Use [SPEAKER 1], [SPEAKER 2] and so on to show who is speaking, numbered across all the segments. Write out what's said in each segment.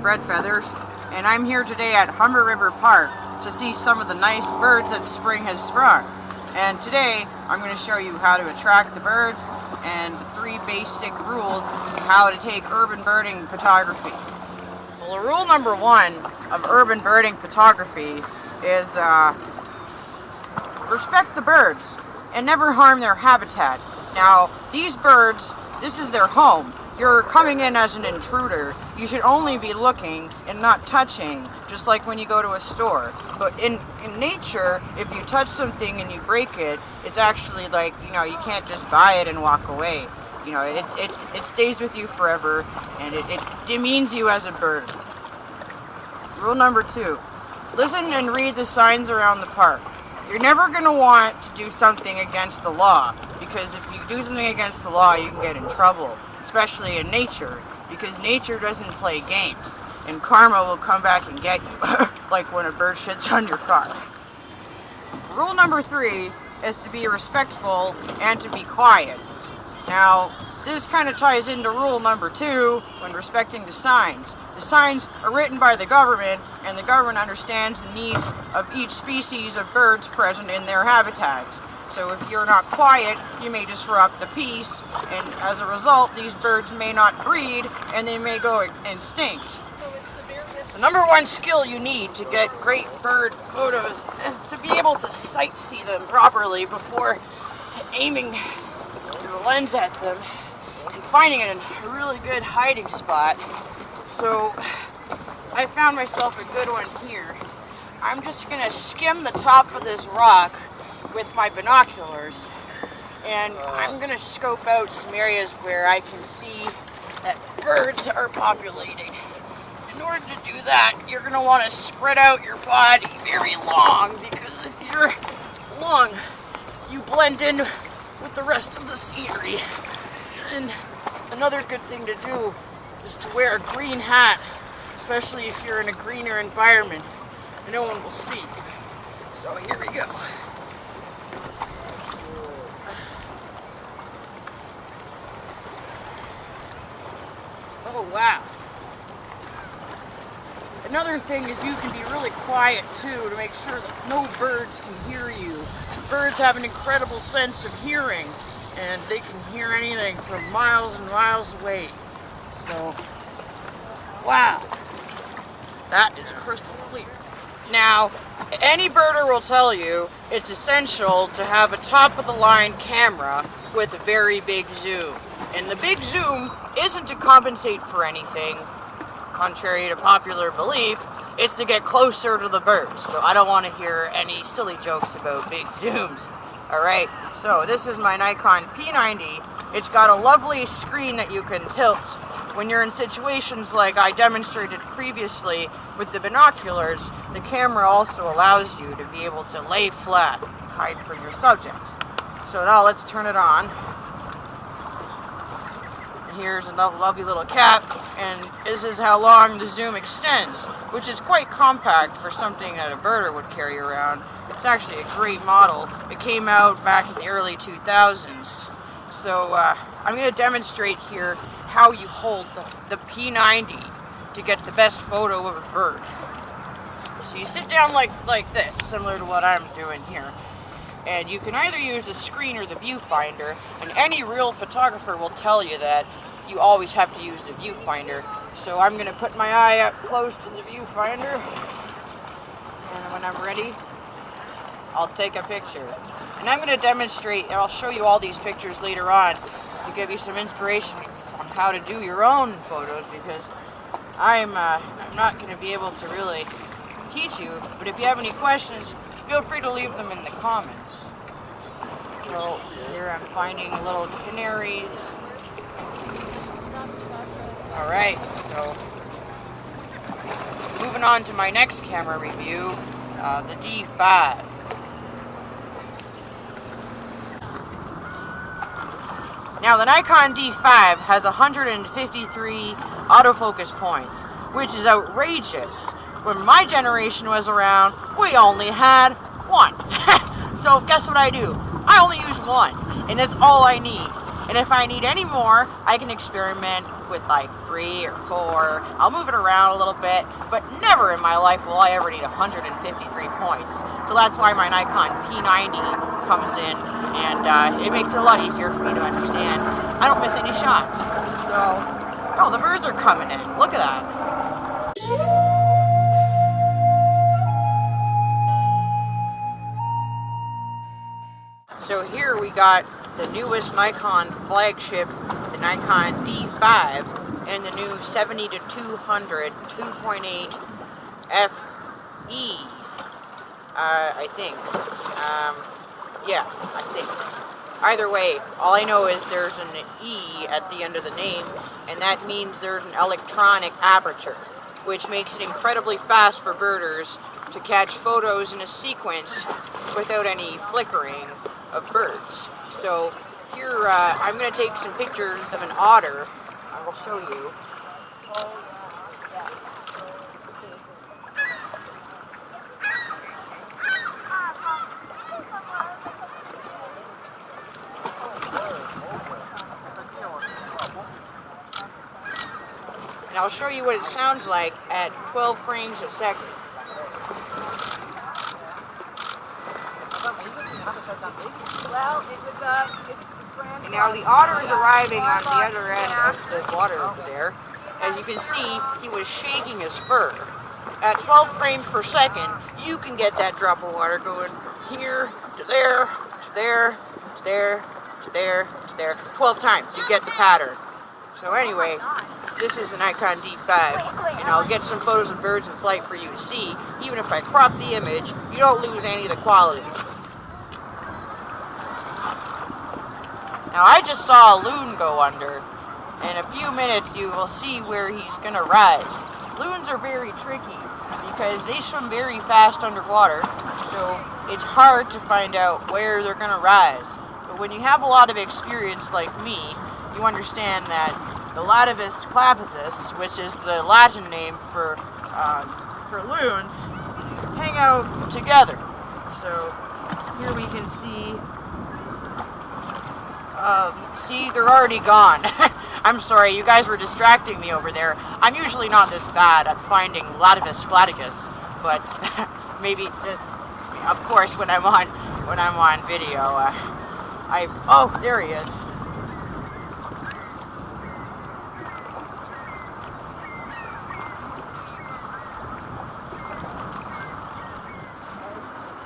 [SPEAKER 1] Red Feathers, and I'm here today at Humber River Park to see some of the nice birds that spring has sprung. And today I'm going to show you how to attract the birds and the 3 basic rules of how to take urban birding photography. Well, rule number 1 of urban birding photography is respect the birds and never harm their habitat. Now, these birds, this is their home. You're coming in as an intruder. You should only be looking and not touching, just like when you go to a store. But in nature, if you touch something and you break it, it's actually like, you can't just buy it and walk away. It stays with you forever, and it demeans you as a bird. Rule number 2, listen and read the signs around the park. You're never going to want to do something against the law, because if you do something against the law, you can get in trouble, especially in nature, because nature doesn't play games, and karma will come back and get you, like when a bird shits on your car. Rule number 3 is to be respectful and to be quiet. Now, this kind of ties into rule number 2 when respecting the signs. The signs are written by the government, and the government understands the needs of each species of birds present in their habitats. So if you're not quiet, you may disrupt the peace, and as a result, these birds may not breed, and they may go extinct. The number 1 skill you need to get great bird photos is to be able to sight see them properly before aiming the lens at them and finding it in a really good hiding spot. So I found myself a good one here. I'm just going to skim the top of this rock with my binoculars, and I'm going to scope out some areas where I can see that birds are populating. In order to do that, you're going to want to spread out your body very long, because if you're long, you blend in with the rest of the scenery. And another good thing to do is to wear a green hat, especially if you're in a greener environment and no one will see. So here we go. Oh wow. Another thing is you can be really quiet too to make sure that no birds can hear you. Birds have an incredible sense of hearing, and they can hear anything from miles and miles away. So, wow, that is crystal clear. Now, any birder will tell you it's essential to have a top-of-the-line camera with a very big zoom. And the big zoom isn't to compensate for anything, contrary to popular belief. It's to get closer to the birds. So I don't want to hear any silly jokes about big zooms. Alright, so this is my Nikon P90. It's got a lovely screen that you can tilt when you're in situations like I demonstrated previously with the binoculars. The camera also allows you to be able to lay flat, hide from your subjects. So now let's turn it on. And here's another lovely little cap, and this is how long the zoom extends, which is quite compact for something that a birder would carry around. It's actually a great model. It came out back in the early 2000s. So I'm going to demonstrate here how you hold the P90 to get the best photo of a bird. So you sit down like this, similar to what I'm doing here. And you can either use the screen or the viewfinder, and any real photographer will tell you that you always have to use the viewfinder. So I'm going to put my eye up close to the viewfinder, and when I'm ready, I'll take a picture. And I'm going to demonstrate, and I'll show you all these pictures later on to give you some inspiration on how to do your own photos, because I'm not going to be able to really teach you, but if you have any questions, feel free to leave them in the comments. So here I'm finding little canaries. Alright, so moving on to my next camera review, the D5. Now the Nikon D5 has 153 autofocus points, which is outrageous. When my generation was around, we only had 1. So guess what I do? I only use 1, and that's all I need. And if I need any more, I can experiment with like 3 or 4. I'll move it around a little bit, but never in my life will I ever need 153 points. So that's why my Nikon P90 comes in, and it makes it a lot easier for me to understand. I don't miss any shots. So, oh, the birds are coming in. Look at that. So here we got the newest Nikon flagship, the Nikon D5, and the new 70 to 200 2.8 FE, I think. Yeah, I think. Either way, all I know is there's an E at the end of the name, and that means there's an electronic aperture, which makes it incredibly fast for birders to catch photos in a sequence without any flickering of birds. So here I'm going to take some pictures of an otter. I will show you. And I'll show you what it sounds like at 12 frames a second.
[SPEAKER 2] Well, it was
[SPEAKER 1] and now the otter is arriving on the other end of the water over there. As you can see, he was shaking his fur. At 12 frames per second, you can get that drop of water going here to there, to there, to there, to there, to there. 12 times, you get the pattern. So anyway, this is the Nikon D5, and I'll get some photos of birds in flight for you to see. Even if I crop the image, you don't lose any of the quality. Now I just saw a loon go under. In a few minutes you will see where he's going to rise. Loons are very tricky because they swim very fast underwater, so it's hard to find out where they're going to rise. But when you have a lot of experience like me, you understand that the Lativus clavius, which is the Latin name for loons, hang out together. So here we can see. See, they're already gone. I'm sorry, you guys were distracting me over there. I'm usually not this bad at finding Lativus flaticus, but maybe just, of course, when I'm on video, oh, there he is.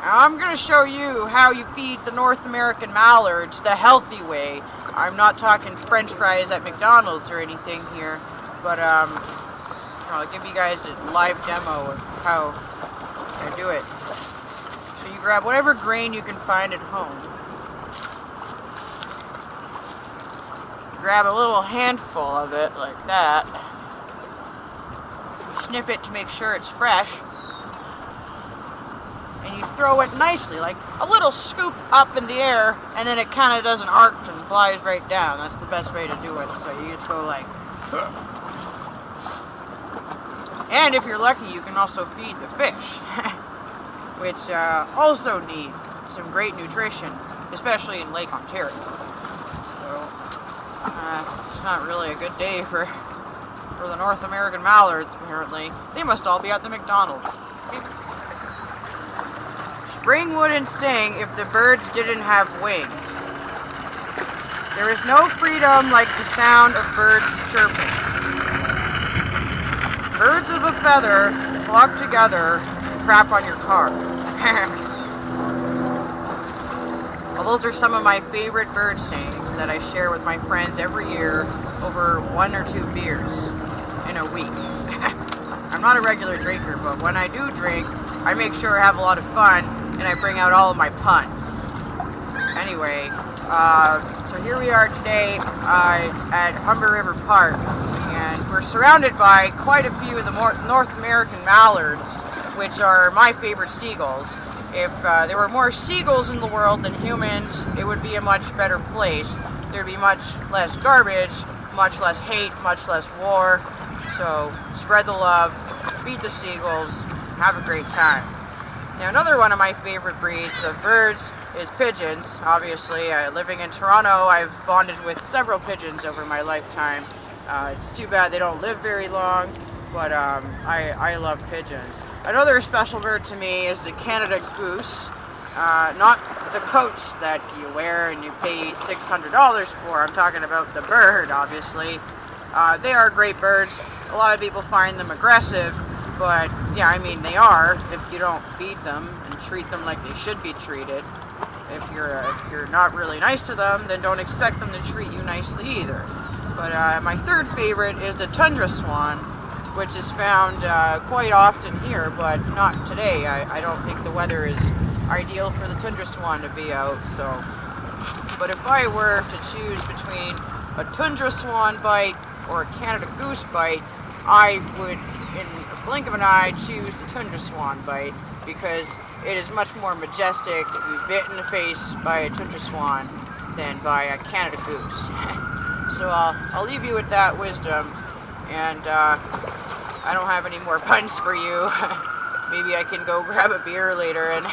[SPEAKER 1] Now I'm going to show you how you feed the North American mallards the healthy way. I'm not talking French fries at McDonald's or anything here, but I'll give you guys a live demo of how I do it. So you grab whatever grain you can find at home. Grab a little handful of it like that. You sniff it to make sure it's fresh. And you throw it nicely, like a little scoop up in the air, and then it kind of does an arc and flies right down. That's the best way to do it. So you just go like... And if you're lucky, you can also feed the fish, which also need some great nutrition, especially in Lake Ontario. So it's not really a good day for the North American mallards, apparently. They must all be at the McDonald's. Spring wouldn't sing if the birds didn't have wings. There is no freedom like the sound of birds chirping. Birds of a feather flock together and crap on your car. Well, those are some of my favorite bird sayings that I share with my friends every year over 1 or 2 beers in a week. I'm not a regular drinker, but when I do drink, I make sure I have a lot of fun and I bring out all of my puns. Anyway, so here we are today at Humber River Park, and we're surrounded by quite a few of the North American mallards, which are my favorite seagulls. If there were more seagulls in the world than humans, it would be a much better place. There'd be much less garbage, much less hate, much less war. So spread the love, feed the seagulls, have a great time. Now another one of my favorite breeds of birds is pigeons. Obviously, living in Toronto, I've bonded with several pigeons over my lifetime. It's too bad they don't live very long, but I love pigeons. Another special bird to me is the Canada goose. Not the coats that you wear and you pay $600 for. I'm talking about the bird, obviously. They are great birds. A lot of people find them aggressive, but yeah, I mean, they are if you don't feed them and treat them like they should be treated. If you're not really nice to them, then don't expect them to treat you nicely either. But my third favorite is the tundra swan, which is found quite often here, but not today. I don't think the weather is ideal for the tundra swan to be out. So, but if I were to choose between a tundra swan bite or a Canada goose bite, I would, in a blink of an eye, choose the tundra swan bite because it is much more majestic to be bit in the face by a tundra swan than by a Canada goose. So I'll leave you with that wisdom, and I don't have any more puns for you. Maybe I can go grab a beer later and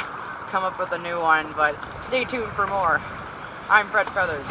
[SPEAKER 1] come up with a new one, but stay tuned for more. I'm Fred Feathers.